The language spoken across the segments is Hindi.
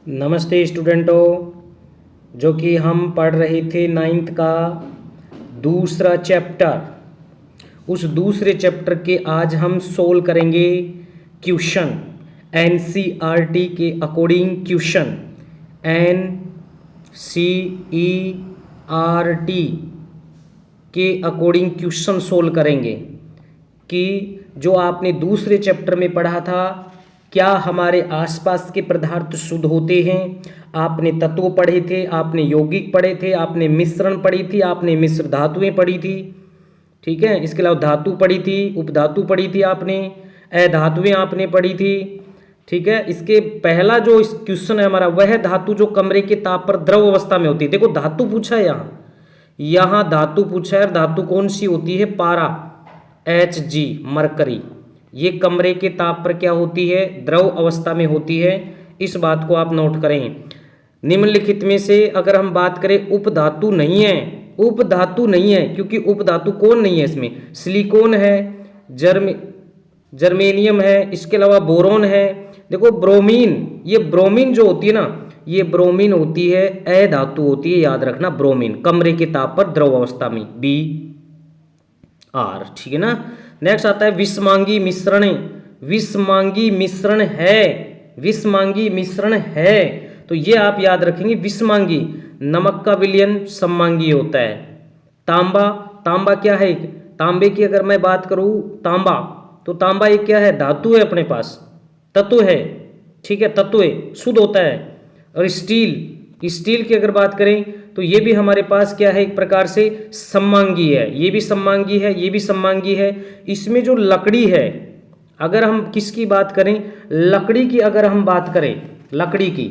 नमस्ते स्टूडेंटों। जो कि हम पढ़ रहे थे नाइन्थ का दूसरा चैप्टर, उस दूसरे चैप्टर के आज हम सोल्व करेंगे क्वेश्चन। एनसीईआरटी के अकॉर्डिंग क्वेश्चन, एनसीईआरटी के अकॉर्डिंग क्वेश्चन सोल्व करेंगे कि जो आपने दूसरे चैप्टर में पढ़ा था, क्या हमारे आसपास के पदार्थ शुद्ध होते हैं। आपने तत्व पढ़े थे, आपने यौगिक पढ़े थे, आपने मिश्रण पढ़ी थी, आपने मिश्र धातुएं पढ़ी थी, ठीक है। इसके अलावा धातु पढ़ी थी, उपधातु पढ़ी थी, आपने अधातुएं आपने पढ़ी थी, ठीक है। इसके पहला जो इस क्वेश्चन है हमारा, वह धातु जो कमरे के ताप पर द्रव अवस्था में होती है। देखो धातु पूछा है, यहाँ धातु पूछा है। धातु कौन सी होती है? पारा, Hg, मरकरी। ये कमरे के ताप पर क्या होती है? द्रव अवस्था में होती है। इस बात को आप नोट करें। निम्नलिखित में से अगर हम बात करें, उपधातु नहीं है, उपधातु नहीं है, क्योंकि उपधातु कौन नहीं है इसमें? सिलिकॉन है, जर्मेनियम है, इसके अलावा बोरोन है। देखो ब्रोमीन, ये ब्रोमीन जो होती है ना, ये ब्रोमीन होती है, अधातु होती है, याद रखना। ब्रोमीन कमरे के ताप पर द्रव अवस्था में, Br, ठीक है ना। नेक्स्ट आता है विषमांगी मिश्रण। विषमांगी मिश्रण है, विषमांगी मिश्रण है, तो ये आप याद रखेंगे। विषमांगी, नमक का विलयन सममांगी होता है। तांबा, तांबा क्या है? तांबे की अगर मैं बात करूं, तांबा, तो तांबा एक क्या है? धातु है, अपने पास तत्व है, ठीक है, तत्व है, शुद्ध होता है। और स्टील, स्टील की अगर बात करें तो ये भी हमारे पास क्या है? एक प्रकार से सममांगी है। ये भी सममांगी है, ये भी सममांगी है। इसमें जो लकड़ी है, अगर हम किसकी बात करें, लकड़ी की अगर हम बात करें, लकड़ी की,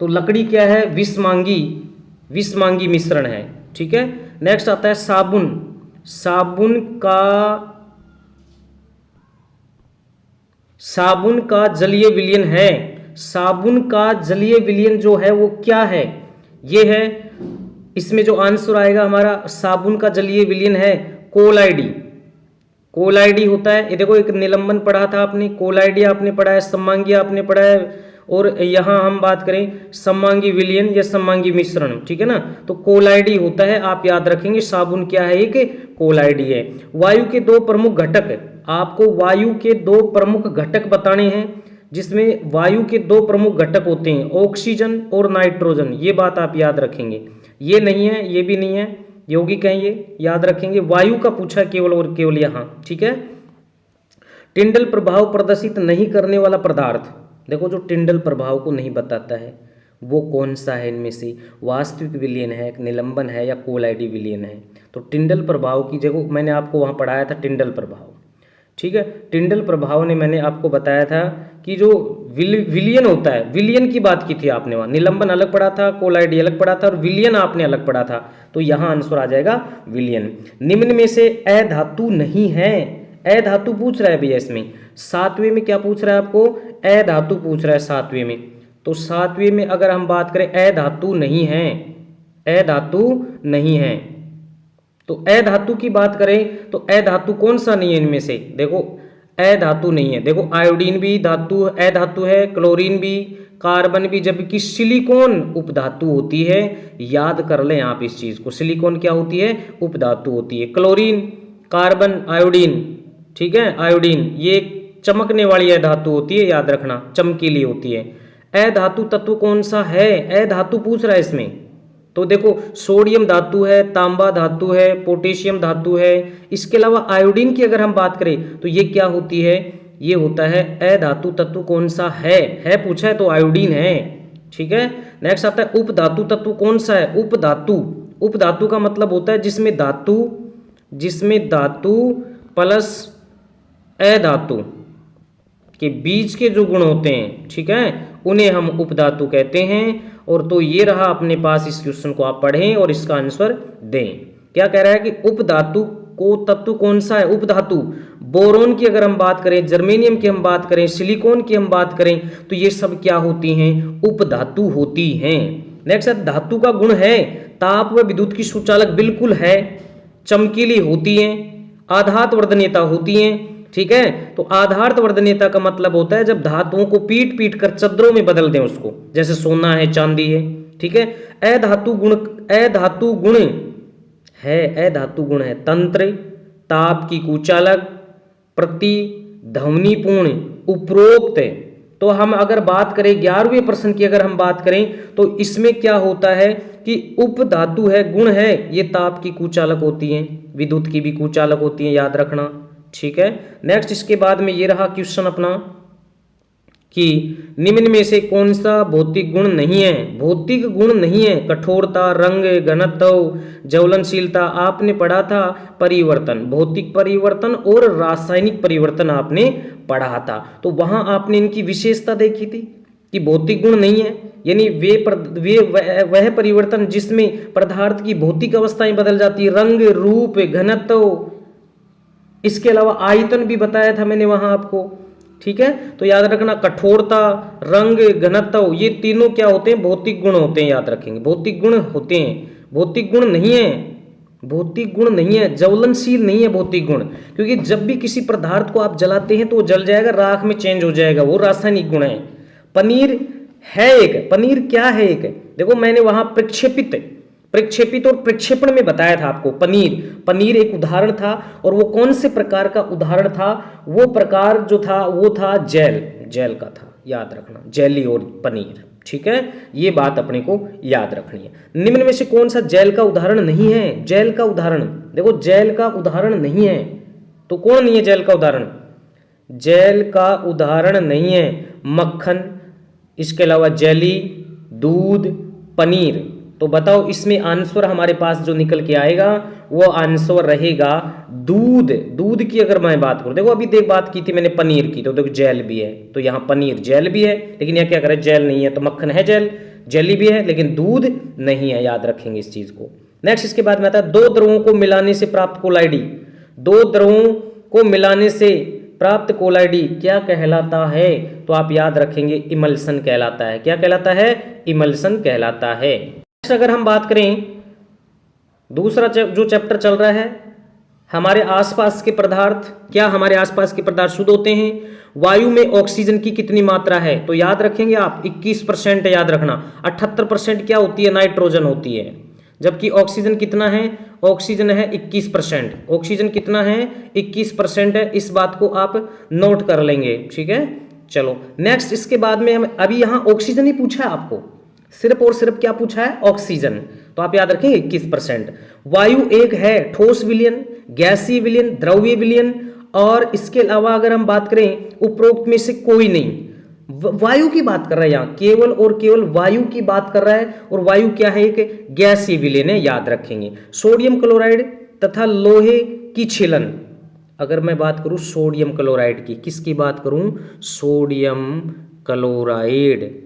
तो लकड़ी क्या है? विषमांगी, विषमांगी मिश्रण है, ठीक है। नेक्स्ट आता है साबुन। साबुन का जलीय विलयन है। साबुन का जलीय विलयन जो है वो क्या है? ये है, इसमें जो आंसर आएगा हमारा, साबुन का जलीय विलयन है कोलाइडी। कोलाइडी होता है। ये देखो, एक निलंबन पढ़ा था आपने, कोलाइडी आपने पढ़ा है, सममांगी आपने पढ़ा है, और यहाँ हम बात करें सममांगी विलयन या सममांगी मिश्रण, ठीक है ना। तो कोलाइडी होता है, आप याद रखेंगे। साबुन क्या है? एक कोलाइडी है। वायु के दो प्रमुख घटक, आपको वायु के दो प्रमुख घटक बताने हैं, जिसमें वायु के दो प्रमुख घटक होते हैं, ऑक्सीजन और नाइट्रोजन। ये बात आप याद रखेंगे। ये नहीं है, ये भी नहीं है, यौगिक है, ये याद रखेंगे। वायु का पूछा केवल और केवल यहाँ, ठीक है। टिंडल प्रभाव प्रदर्शित नहीं करने वाला पदार्थ, देखो जो टिंडल प्रभाव को नहीं बताता है वो कौन सा है? इनमें से वास्तविक विलयन है, निलंबन है, या कोलाइडी विलयन है? तो टिंडल प्रभाव की जगह मैंने आपको वहाँ पढ़ाया था टिंडल प्रभाव, ठीक है। टिंडल प्रभाव ने मैंने आपको बताया था कि जो विलयन होता है, विलयन की बात की थी आपने वहाँ। निलंबन अलग पढ़ा था, कोलाइडी अलग पढ़ा था, और विलयन आपने अलग पढ़ा था। तो यहाँ आंसर आ जाएगा विलयन। निम्न में से अधातु नहीं है। अधातु पूछ रहा है भैया इसमें। सातवें में क्या पूछ रहा है आपको? अधातु पूछ रहा है सातवें में। तो सातवें में अगर हम बात करें, अधातु नहीं है, अधातु नहीं है। तो अधातु की बात करें तो अधातु कौन सा नहीं है इनमें से? देखो अधातु नहीं है। देखो आयोडीन भी धातु, अधातु है, क्लोरीन भी, कार्बन भी, जबकि सिलिकॉन उपधातु होती है। याद कर लें आप इस चीज को, सिलिकॉन क्या होती है? उपधातु होती है। क्लोरीन, कार्बन, आयोडीन, ठीक है, आयोडीन ये चमकने वाली अधातु होती है, याद रखना, चमकीली होती है। अधातु तत्व कौन सा है? अधातु पूछ रहा है इसमें। तो देखो सोडियम धातु है, तांबा धातु है, पोटेशियम धातु है। इसके अलावा आयोडीन की अगर हम बात करें तो ये क्या होती है? ये होता है अधातु तत्व। कौन सा है पूछा है तो आयोडीन है, ठीक है। नेक्स्ट आता है उपधातु तत्व कौन सा है? उपधातु, उपधातु का मतलब होता है जिसमें धातु प्लस अधातु के बीच के जो गुण होते हैं, ठीक है, उन्हें हम उपधातु कहते हैं। और तो ये रहा अपने पास, इस क्वेश्चन को आप पढ़ें और इसका आंसर दें। क्या कह रहा है कि उपधातु को तत्व कौन सा है? उपधातु। बोरोन की अगर हम बात करें, जर्मेनियम की हम बात करें, सिलिकॉन की हम बात करें, तो ये सब क्या होती हैं? उपधातु होती हैं। नेक्स्ट है धातु का गुण है ताप व विद्युत की सुचालक, बिल्कुल है। चमकीली होती हैं, आधात वर्धनीयता होती हैं, ठीक है। तो आधार्थ वर्धनीयता का मतलब होता है जब धातुओं को पीट पीट कर चद्दरों में बदल दें उसको, जैसे सोना है, चांदी है, ठीक है। अधातु गुण अधातु गुण है तंत्र, ताप की कुचालक, प्रति ध्वनिपूर्ण, उपरोक्त। तो हम अगर बात करें 11वें प्रश्न की, अगर हम बात करें तो इसमें क्या होता है कि उपधातु है, गुण है, ये ताप की कुचालक होती हैं, विद्युत की भी कुचालक होती हैं, याद रखना, ठीक है। नेक्स्ट इसके बाद में ये रहा क्वेश्चन अपना कि निम्न में से कौन सा भौतिक गुण नहीं है। भौतिक गुण नहीं है, कठोरता, रंग, घनत्व, ज्वलनशीलता, आपने पढ़ा था परिवर्तन, भौतिक परिवर्तन और रासायनिक परिवर्तन आपने पढ़ा था। तो वहां आपने इनकी विशेषता देखी थी कि भौतिक गुण नहीं है, यानी वह परिवर्तन जिसमें पदार्थ की भौतिक अवस्थाएं बदल जाती है, रंग, रूप, घनत्व, इसके अलावा आयतन भी बताया था मैंने वहां आपको, ठीक है। तो याद रखना कठोरता, रंग, घनत्व, ये तीनों क्या होते हैं, भौतिक गुण होते हैं, याद रखेंगे, भौतिक गुण होते हैं। भौतिक गुण नहीं है, भौतिक गुण नहीं है, ज्वलनशील नहीं है भौतिक गुण, क्योंकि जब भी किसी पदार्थ को आप जलाते हैं तो वो जल जाएगा, राख में चेंज हो जाएगा, वो रासायनिक गुण है। पनीर है एक, पनीर क्या है एक, देखो मैंने वहां प्रक्षेपित और प्रक्षेपण में बताया था आपको। पनीर एक उदाहरण था, और वो कौन से प्रकार का उदाहरण था, वो प्रकार जो था वो था जेल का था, याद रखना, जेली और पनीर, ठीक है। ये बात अपने को याद रखनी है। निम्न में से कौन सा जेल का उदाहरण नहीं है, जेल का उदाहरण, देखो जेल का उदाहरण नहीं है, तो कौन नहीं है जेल का उदाहरण, जेल का उदाहरण नहीं है मक्खन, इसके अलावा जेली, दूध, पनीर। तो बताओ इसमें आंसर हमारे पास जो निकल के आएगा वो आंसर रहेगा दूध की अगर मैं बात करूं, देखो अभी बात की थी मैंने पनीर की, तो देखो जेल भी है, तो यहाँ पनीर जेल भी है, लेकिन यहाँ क्या करें, जेल नहीं है, तो मक्खन है जेल, जेली भी है, लेकिन दूध नहीं है, याद रखेंगे इस चीज को। नेक्स्ट इसके बाद में आता है दो द्रवों को मिलाने से प्राप्त कोलाइडी। दो द्रवों को मिलाने से प्राप्त कोलाइडी क्या कहलाता है, तो आप याद रखेंगे इमल्सन कहलाता है। क्या कहलाता है, इमल्सन कहलाता है। अगर हम बात करें दूसरा जो चैप्टर चल रहा है, हमारे आसपास के पदार्थ, क्या हमारे आसपास के पदार्थ शुद्ध होते हैं, वायु में ऑक्सीजन की कितनी मात्रा है, तो याद रखेंगे आप 21% याद रखना, 78% क्या होती है, नाइट्रोजन होती है, जबकि ऑक्सीजन कितना है, ऑक्सीजन है 21%, ऑक्सीजन कितना है 21% है, इस बात को आप नोट कर लेंगे, ठीक है। चलो नेक्स्ट इसके बाद में हम अभी यहाँ ऑक्सीजन ही पूछा है आपको, सिर्फ और सिर्फ क्या पूछा है, ऑक्सीजन, तो आप याद रखेंगे 21%। वायु एक है ठोस विलयन, गैसीय विलयन, द्रव्य विलयन, और इसके अलावा अगर हम बात करें उपरोक्त में से कोई नहीं। वायु की बात कर रहा है यहाँ, केवल और केवल वायु की बात कर रहा है, और वायु क्या है, एक गैसीय विलयन है, याद रखेंगे। सोडियम क्लोराइड तथा लोहे की छीलन, अगर मैं बात करूं सोडियम क्लोराइड की, किसकी बात करूं, सोडियम क्लोराइड,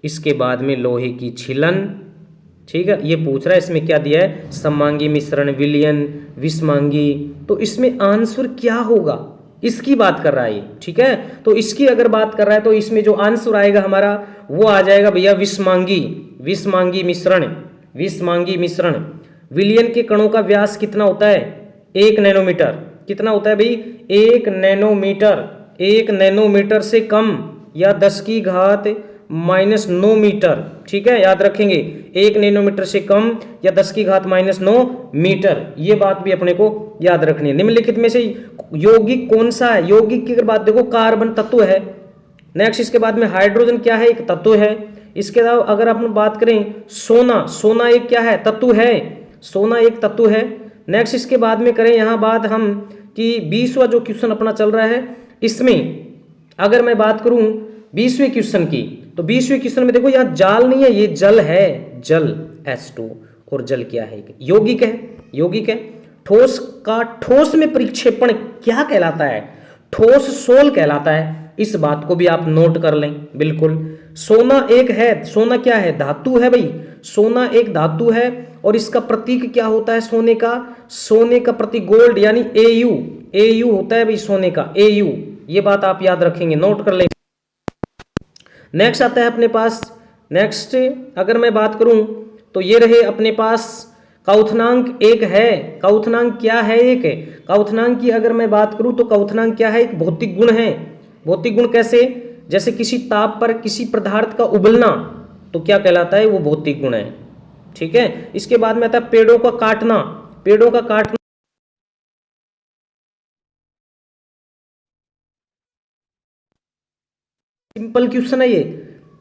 इसके बाद में लोहे की छीलन, ठीक है। ये पूछ रहा है इसमें क्या दिया है, समांगी मिश्रण, विलयन, विषमांगी, तो इसमें आंसर क्या होगा, इसकी बात कर रहा है, ठीक है। तो इसकी अगर बात कर रहा है तो इसमें जो आंसर आएगा हमारा वो आ जाएगा भैया विषमांगी मिश्रण। विलयन के कणों का व्यास कितना होता है, 1 नैनोमीटर, कितना होता है भाई, 1 नैनोमीटर, 1 नैनोमीटर से कम या 10⁻⁻9 मीटर, ठीक है, याद रखेंगे 1 नैनोमीटर से कम या 10⁻⁹ मीटर, ये बात भी अपने को याद रखनी है। निम्नलिखित में से यौगिक कौन सा है, यौगिक की अगर बात देखो कार्बन तत्व है, नेक्स्ट इसके बाद में हाइड्रोजन क्या है, एक तत्व है। इसके अलावा अगर आप बात करें सोना एक क्या है, तत्व है, सोना एक तत्व है। नेक्स्ट इसके बाद में करें यहाँ बात हम कि 20वां जो क्वेश्चन अपना चल रहा है, इसमें अगर मैं बात करूं 20वें क्वेश्चन की, तो 20वें क्वेश्चन में देखो यहाँ जाल नहीं है, ये जल है, जल H2, और जल क्या है, यौगिक है। ठोस का ठोस में परिक्षेपण क्या कहलाता है, ठोस सोल कहलाता है, इस बात को भी आप नोट कर लें बिल्कुल। सोना एक है, सोना क्या है, धातु है भाई, सोना एक धातु है, और इसका प्रतीक क्या होता है सोने का प्रतीक गोल्ड, यानी AU होता है भाई सोने का, AU, ये बात आप याद रखेंगे, नोट कर लें। नेक्स्ट आता है अपने पास, नेक्स्ट अगर मैं बात करूं तो ये रहे अपने पास क्वथनांक एक है। क्वथनांक क्या है? एक है। क्वथनांक की अगर मैं बात करूं तो क्वथनांक क्या है? एक भौतिक गुण है। भौतिक गुण कैसे? जैसे किसी ताप पर किसी पदार्थ का उबलना, तो क्या कहलाता है? वो भौतिक गुण है। ठीक है। इसके बाद में आता है पेड़ों का काटना। पेड़ों का काटना सिंपल क्वेश्चन है ये।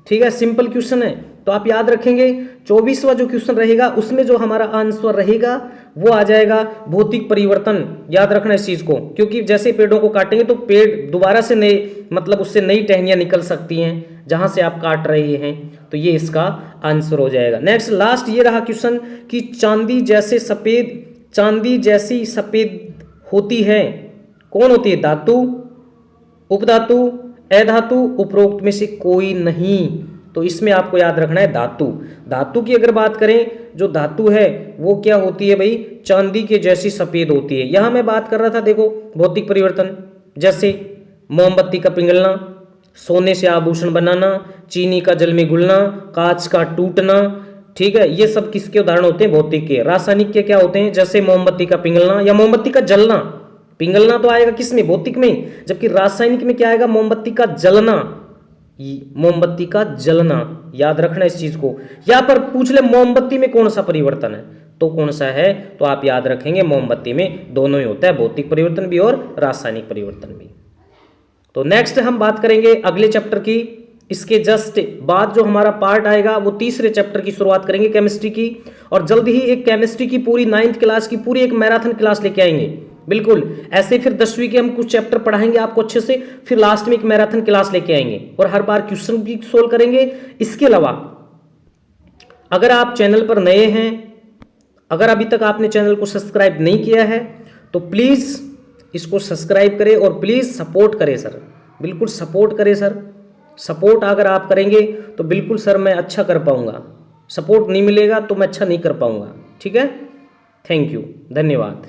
ठीक है, सिंपल क्वेश्चन है, तो आप याद रखेंगे। 24वां जो क्वेश्चन रहेगा उसमें जो हमारा आंसर रहेगा वो आ जाएगा भौतिक परिवर्तन। याद रखना इस चीज को, क्योंकि जैसे पेड़ों को काटेंगे तो पेड़ दोबारा से नए, मतलब उससे नई टहनियां निकल सकती हैं जहां से आप काट रहे हैं। तो ये इसका आंसर हो जाएगा। नेक्स्ट लास्ट ये रहा क्वेश्चन कि चांदी जैसी सफेद होती है, कौन होती है? धातु, उपधातु, अधातु, उपरोक्त में से कोई नहीं। तो इसमें आपको याद रखना है धातु। धातु की अगर बात करें, जो धातु है वो क्या होती है भाई? चांदी के जैसी सफेद होती है। यहां मैं बात कर रहा था, देखो भौतिक परिवर्तन, जैसे मोमबत्ती का पिघलना, सोने से आभूषण बनाना, चीनी का जल में घुलना, कांच का टूटना। ठीक है, ये सब किसके उदाहरण होते हैं? भौतिक के। रासायनिक के क्या होते हैं? जैसे मोमबत्ती का पिघलना या मोमबत्ती का जलना। पिघलना तो आएगा किसमें? भौतिक में। जबकि रासायनिक में क्या आएगा? मोमबत्ती का जलना। मोमबत्ती का जलना, याद रखना इस चीज को। यहां पर पूछ ले मोमबत्ती में कौन सा परिवर्तन है, तो कौन सा है? तो आप याद रखेंगे मोमबत्ती में दोनों ही होता है, भौतिक परिवर्तन भी और रासायनिक परिवर्तन भी। तो नेक्स्ट हम बात करेंगे अगले चैप्टर की। इसके जस्ट बाद जो हमारा पार्ट आएगा वो तीसरे चैप्टर की शुरुआत करेंगे, केमिस्ट्री की। और जल्द ही एक केमिस्ट्री की पूरी 9th क्लास की पूरी एक मैराथन क्लास लेके आएंगे। बिल्कुल ऐसे फिर 10वीं के हम कुछ चैप्टर पढ़ाएंगे आपको अच्छे से, फिर लास्ट में एक मैराथन क्लास लेके आएंगे और हर बार क्वेश्चन भी सोल्व करेंगे। इसके अलावा अगर आप चैनल पर नए हैं, अगर अभी तक आपने चैनल को सब्सक्राइब नहीं किया है तो प्लीज़ इसको सब्सक्राइब करें और प्लीज़ सपोर्ट करें सर, बिल्कुल सपोर्ट करें सर। सपोर्ट अगर आप करेंगे तो बिल्कुल सर मैं अच्छा कर पाऊंगा, सपोर्ट नहीं मिलेगा तो मैं अच्छा नहीं कर पाऊंगा। ठीक है, थैंक यू, धन्यवाद।